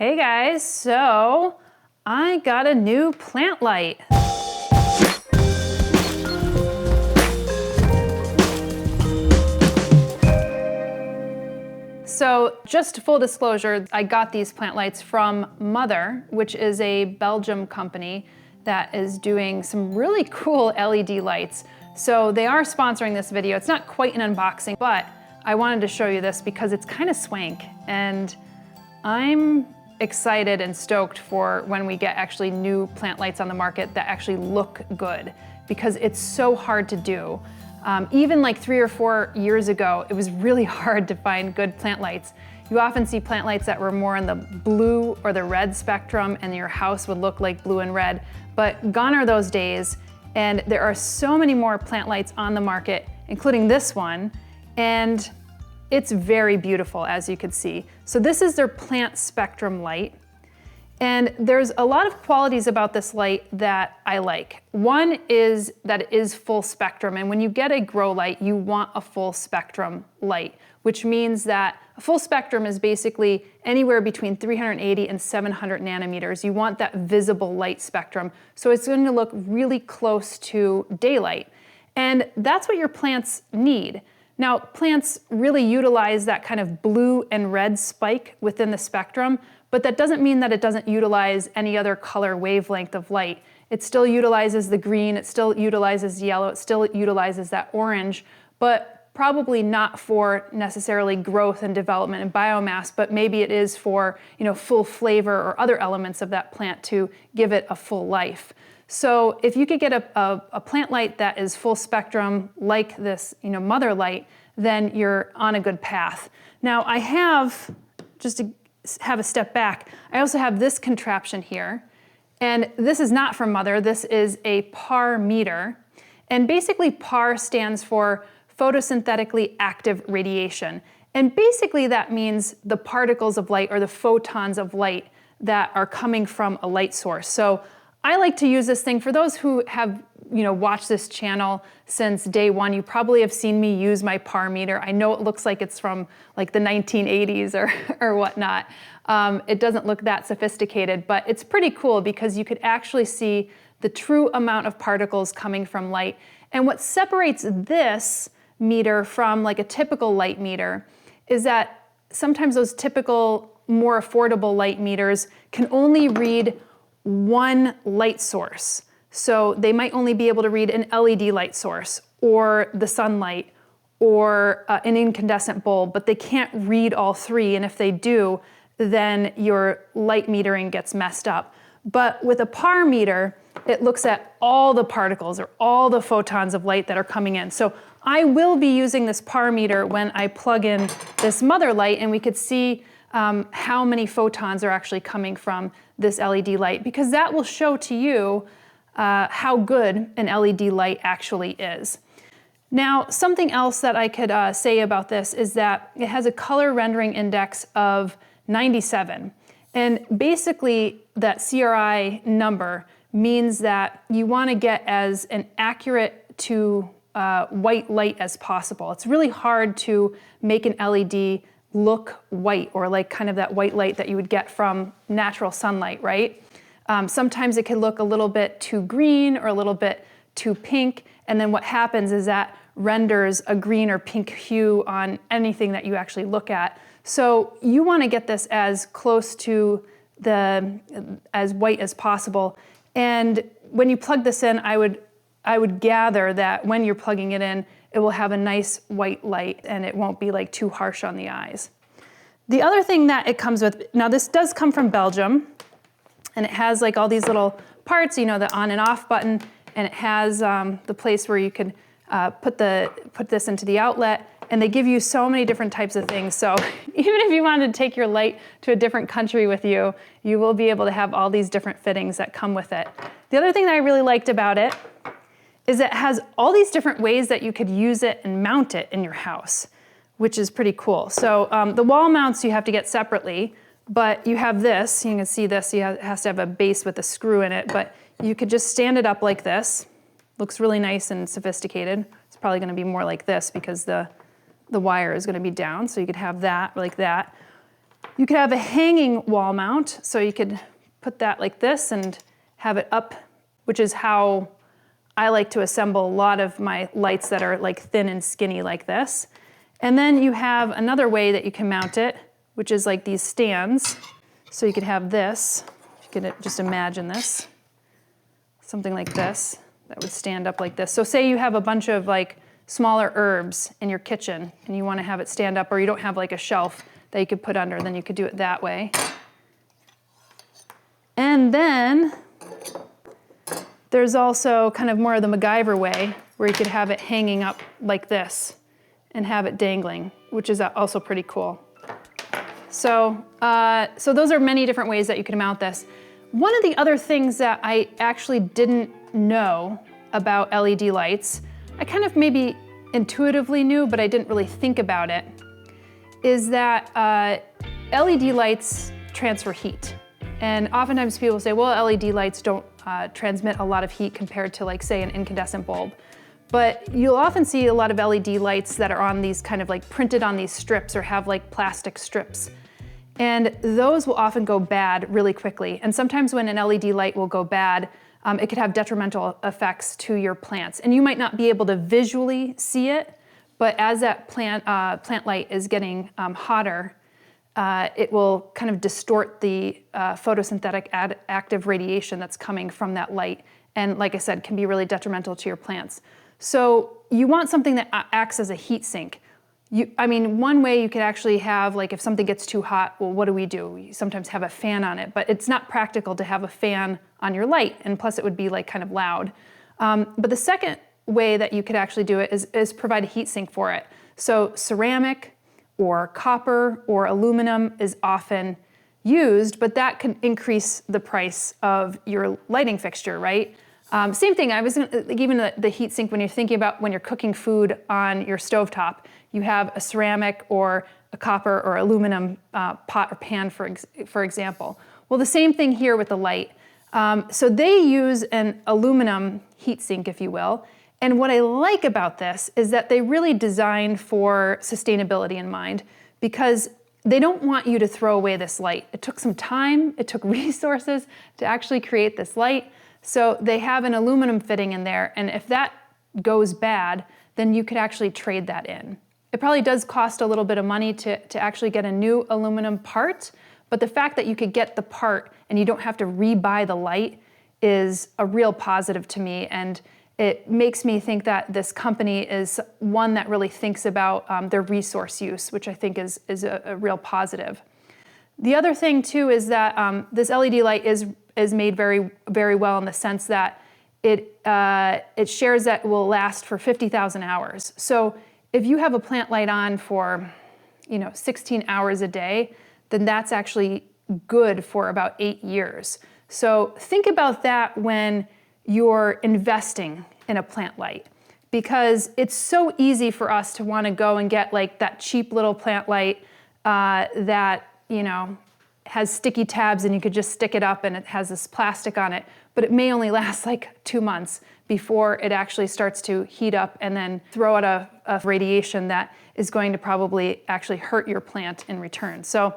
Hey guys, so I got a new plant light. So just full disclosure, I got these plant lights from Mother, which is a Belgium company that is doing some really cool LED lights. So they are sponsoring this video. It's not quite an unboxing, but I wanted to show you this because it's kind of swank, and I'm excited and stoked for when we get actually new plant lights on the market that actually look good, because it's so hard to do. Even like 3 or 4 years ago, it was really hard to find good plant lights. You often see plant lights that were more in the blue or the red spectrum, and your house would look like blue and red, but gone are those days. And there are so many more plant lights on the market, including this one, and it's very beautiful, as you can see. So this is their PlantSpectrum light. And there's a lot of qualities about this light that I like. One is that it is full spectrum, and when you get a grow light, you want a full spectrum light, which means that a full spectrum is basically anywhere between 380 and 700 nanometers. You want that visible light spectrum, so it's going to look really close to daylight. And that's what your plants need. Now, plants really utilize that kind of blue and red spike within the spectrum, but that doesn't mean that it doesn't utilize any other color wavelength of light. It still utilizes the green, it still utilizes yellow, it still utilizes that orange, but probably not for necessarily growth and development and biomass, but maybe it is for, full flavor or other elements of that plant to give it a full life. So if you could get a plant light that is full spectrum like this, Mother light, then you're on a good path. Now I have, just to have a step back, I also have this contraption here. And this is not from Mother, this is a PAR meter. And basically PAR stands for photosynthetically active radiation. And basically that means the particles of light or the photons of light that are coming from a light source. So I like to use this thing. For those who have watched this channel since day one, you probably have seen me use my PAR meter. I know it looks like it's from like the 1980s or whatnot. It doesn't look that sophisticated, but it's pretty cool because you could actually see the true amount of particles coming from light. And what separates this meter from like a typical light meter is that sometimes those typical, more affordable light meters can only read one light source. So they might only be able to read an LED light source or the sunlight or an incandescent bulb, but they can't read all three. And if they do, then your light metering gets messed up. But with a PAR meter, it looks at all the particles or all the photons of light that are coming in. So I will be using this PAR meter when I plug in this Mother light, and we could see how many photons are actually coming from this LED light, because that will show to you how good an LED light actually is. Now, something else that I could say about this is that it has a color rendering index of 97. And basically that CRI number means that you want to get as an accurate to white light as possible. It's really hard to make an LED look white, or like kind of that white light that you would get from natural sunlight, right? Sometimes it can look a little bit too green or a little bit too pink, and then what happens is that renders a green or pink hue on anything that you actually look at. So you want to get this as close to as white as possible. And when you plug this in, I would gather that when you're plugging it in, it will have a nice white light and it won't be like too harsh on the eyes. The other thing that it comes with, now this does come from Belgium, and it has like all these little parts, the on and off button, and it has the place where you can put this into the outlet, and they give you so many different types of things. So even if you wanted to take your light to a different country with you, you will be able to have all these different fittings that come with it. The other thing that I really liked about it is that it has all these different ways that you could use it and mount it in your house, which is pretty cool. So the wall mounts you have to get separately, but you have this, you can see this, it has to have a base with a screw in it, but you could just stand it up like this. Looks really nice and sophisticated. It's probably gonna be more like this because the wire is gonna be down, so you could have that like that. You could have a hanging wall mount, so you could put that like this and have it up, which is how I like to assemble a lot of my lights that are like thin and skinny like this. And then you have another way that you can mount it, which is like these stands. So you could have this, you could just imagine this, something like this that would stand up like this. So say you have a bunch of like smaller herbs in your kitchen and you want to have it stand up, or you don't have like a shelf that you could put under, then you could do it that way. And then there's also kind of more of the MacGyver way, where you could have it hanging up like this and have it dangling, which is also pretty cool. So, so those are many different ways that you can mount this. One of the other things that I actually didn't know about LED lights, I kind of maybe intuitively knew, but I didn't really think about it, is that LED lights transfer heat. And oftentimes people say, well, LED lights don't transmit a lot of heat compared to, like, say, an incandescent bulb. But you'll often see a lot of LED lights that are on these kind of like printed on these strips, or have like plastic strips. And those will often go bad really quickly. And sometimes when an LED light will go bad, it could have detrimental effects to your plants. And you might not be able to visually see it, but as that plant light is getting hotter, it will kind of distort the photosynthetic active radiation that's coming from that light. And like I said, can be really detrimental to your plants. So you want something that acts as a heat sink. I mean, one way you could actually have, like, if something gets too hot, well, what do? We sometimes have a fan on it, but it's not practical to have a fan on your light, and plus it would be like kind of loud. But the second way that you could actually do it is provide a heat sink for it. So ceramic or copper or aluminum is often used, but that can increase the price of your lighting fixture, right? Same thing, I was gonna, like, even the heat sink, when you're thinking about when you're cooking food on your stovetop, you have a ceramic or a copper or aluminum pot or pan, for example. Well, the same thing here with the light. So they use an aluminum heat sink, if you will. And what I like about this is that they really design for sustainability in mind, because they don't want you to throw away this light. It took some time, it took resources to actually create this light. So they have an aluminum fitting in there, and if that goes bad, then you could actually trade that in. It probably does cost a little bit of money to actually get a new aluminum part, but the fact that you could get the part and you don't have to rebuy the light is a real positive to me, and it makes me think that this company is one that really thinks about their resource use, which I think is a real positive. The other thing too is that this LED light is made very, very well, in the sense that it shares that it will last for 50,000 hours. So if you have a plant light on for 16 hours a day, then that's actually good for about 8 years. So think about that when you're investing in a plant light, because it's so easy for us to want to go and get like that cheap little plant light that has sticky tabs and you could just stick it up and it has this plastic on it, but it may only last like 2 months before it actually starts to heat up and then throw out a radiation that is going to probably actually hurt your plant in return. So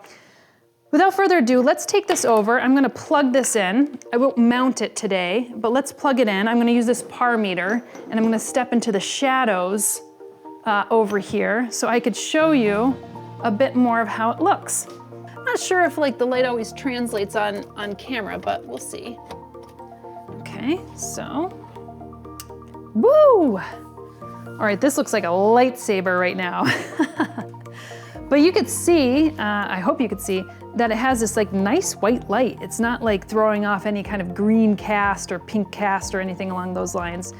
without further ado, let's take this over. I'm gonna plug this in. I won't mount it today, but let's plug it in. I'm gonna use this par meter, and I'm gonna step into the shadows over here so I could show you a bit more of how it looks. I'm not sure if like the light always translates on camera, but we'll see. Okay, so, woo! All right, this looks like a lightsaber right now. But you could see, I hope you could see, that it has this like nice white light. It's not like throwing off any kind of green cast or pink cast or anything along those lines.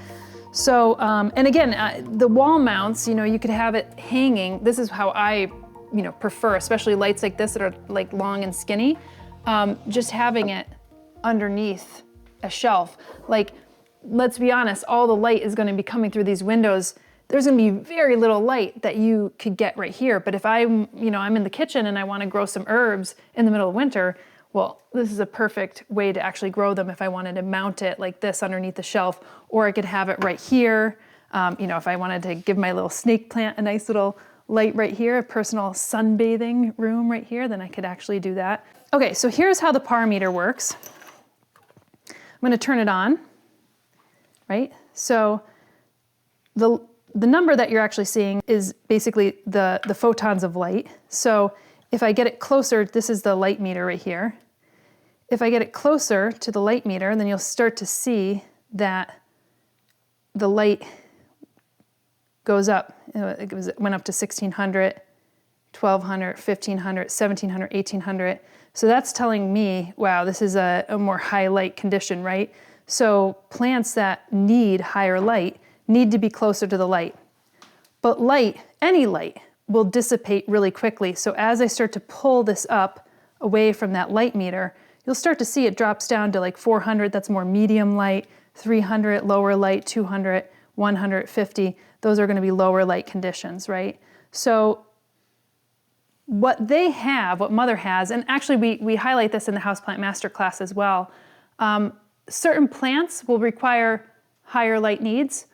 So, and again, the wall mounts, you could have it hanging. This is how I, prefer, especially lights like this that are like long and skinny, just having it underneath a shelf. Like, let's be honest, all the light is gonna be coming through these windows. There's gonna be very little light that you could get right here. But if I'm in the kitchen and I wanna grow some herbs in the middle of winter, well, this is a perfect way to actually grow them if I wanted to mount it like this underneath the shelf, or I could have it right here. If I wanted to give my little snake plant a nice little light right here, a personal sunbathing room right here, then I could actually do that. Okay, so here's how the PAR meter works. I'm gonna turn it on, right? So the number that you're actually seeing is basically the photons of light. So if I get it closer, this is the light meter right here. If I get it closer to the light meter, then you'll start to see that the light goes up. It went up to 1600, 1200, 1500, 1700, 1800. So that's telling me, wow, this is a more high light condition, right? So plants that need higher light need to be closer to the light. But light, any light, will dissipate really quickly. So as I start to pull this up away from that light meter, you'll start to see it drops down to like 400, that's more medium light, 300, lower light, 200, 150, those are gonna be lower light conditions, right? So what they have, what Mother has, and actually we highlight this in the Houseplant Masterclass as well, certain plants will require higher light needs,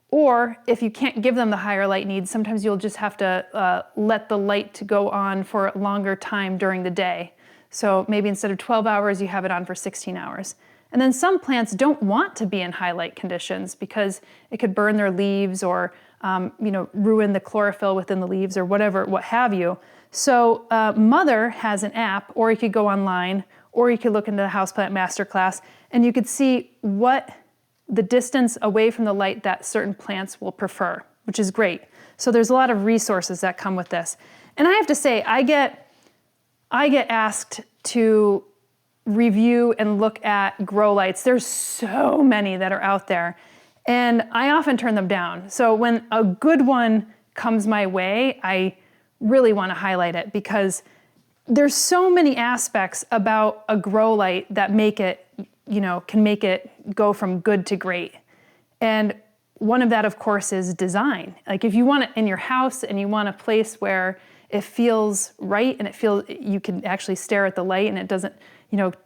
or if you can't give them the higher light needs, sometimes you'll just have to let the light to go on for a longer time during the day. So maybe instead of 12 hours, you have it on for 16 hours. And then some plants don't want to be in high light conditions because it could burn their leaves or ruin the chlorophyll within the leaves or whatever, what have you. So Mother has an app, or you could go online, or you could look into the Houseplant Masterclass, and you could see what the distance away from the light that certain plants will prefer, which is great. So there's a lot of resources that come with this. And I have to say, I get asked to review and look at grow lights. There's so many that are out there, and I often turn them down. So when a good one comes my way, I really want to highlight it because there's so many aspects about a grow light that make it, can make it go from good to great. And one of that, of course, is design. Like if you want it in your house and you want a place where it feels right and you can actually stare at the light and it doesn't,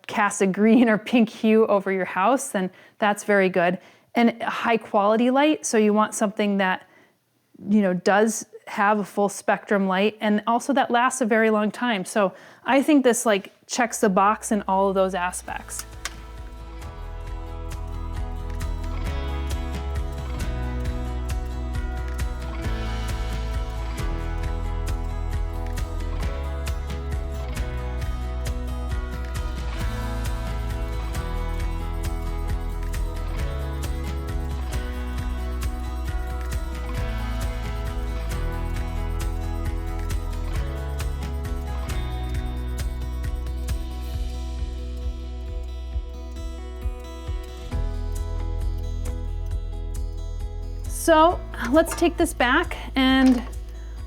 cast a green or pink hue over your house, then that's very good. And high quality light, so you want something that, does have a full spectrum light and also that lasts a very long time. So I think this checks the box in all of those aspects. So let's take this back and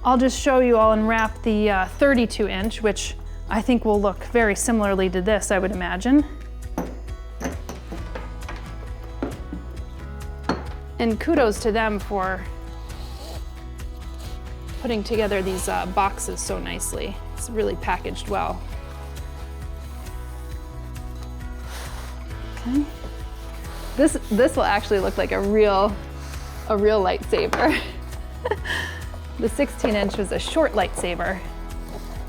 I'll just show you, I'll unwrap the 32 inch, which I think will look very similarly to this, I would imagine. And kudos to them for putting together these boxes so nicely. It's really packaged well. Okay. This will actually look like a real lightsaber. The 16 inch was a short lightsaber.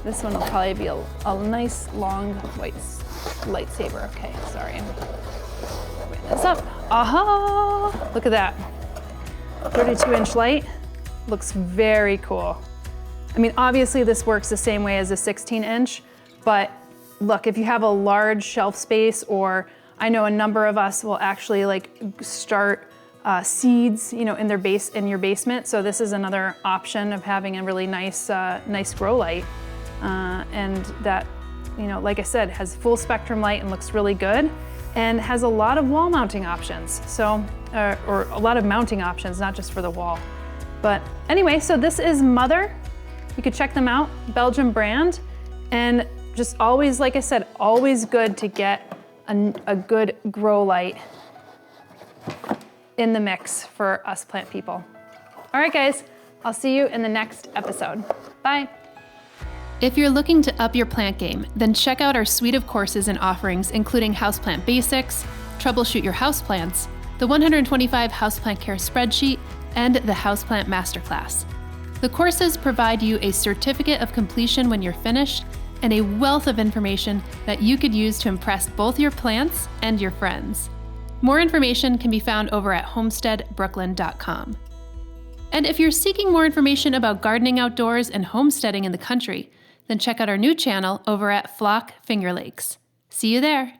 This one will probably be a nice long white lightsaber. Okay, sorry. Bring this up. Aha! Look at that. 32 inch light. Looks very cool. I mean, obviously this works the same way as a 16 inch, but look, if you have a large shelf space, or I know a number of us will actually start seeds, in your basement. So this is another option of having a really nice grow light, and that, like I said, has full spectrum light and looks really good, and has a lot of wall mounting options. So, or a lot of mounting options, not just for the wall. But anyway, so this is Mother. You could check them out, Belgian brand, and just always, like I said, always good to get a good grow light in the mix for us plant people. All right, guys, I'll see you in the next episode. Bye. If you're looking to up your plant game, then check out our suite of courses and offerings, including Houseplant Basics, Troubleshoot Your Houseplants, the 125 Houseplant Care Spreadsheet, and the Houseplant Masterclass. The courses provide you a certificate of completion when you're finished and a wealth of information that you could use to impress both your plants and your friends. More information can be found over at homesteadbrooklyn.com. And if you're seeking more information about gardening outdoors and homesteading in the country, then check out our new channel over at Flock Finger Lakes. See you there!